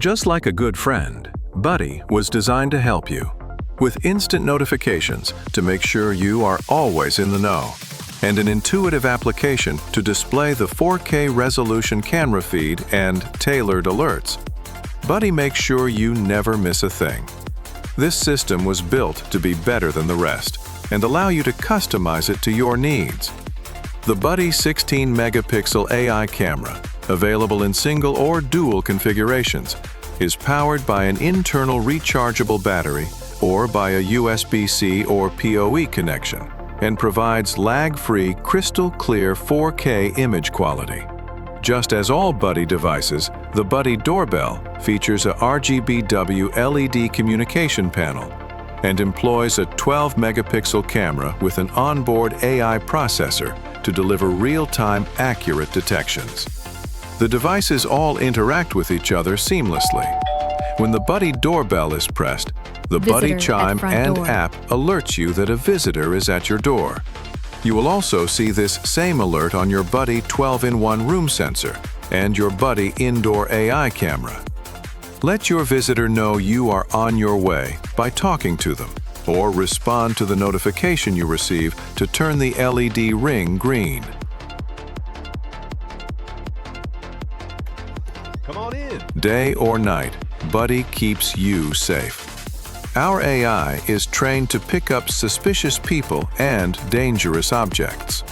Just like a good friend, Buddy was designed to help you, with instant notifications to make sure you are always in the know, and an intuitive application to display the 4K resolution camera feed and tailored alerts. Buddy makes sure you never miss a thing. This system was built to be better than the rest and allow you to customize it to your needs. The Buddy 16-megapixel AI camera, available in single or dual configurations, is powered by an internal rechargeable battery or by a USB-C or PoE connection and provides lag-free, crystal-clear 4K image quality. Just as all Buddy devices, the Buddy Doorbell features a RGBW LED communication panel and employs a 12-megapixel camera with an onboard AI processor to deliver real-time, accurate detections. The devices all interact with each other seamlessly. When the Buddy Doorbell is pressed, the Buddy chime and app alerts you that a visitor is at your door. You will also see this same alert on your Buddy 12-in-1 room sensor and your Buddy indoor AI camera. Let your visitor know you are on your way by talking to them, or respond to the notification you receive to turn the LED ring green. Come on in. Day or night, Buddy keeps you safe. Our AI is trained to pick up suspicious people and dangerous objects.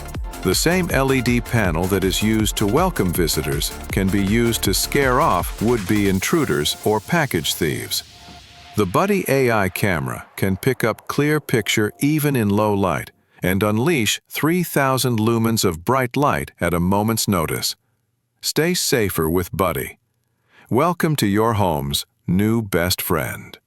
The same LED panel that is used to welcome visitors can be used to scare off would-be intruders or package thieves. The Buddy AI camera can pick up clear picture even in low light and unleash 3,000 lumens of bright light at a moment's notice. Stay safer with Buddy. Welcome to your home's new best friend.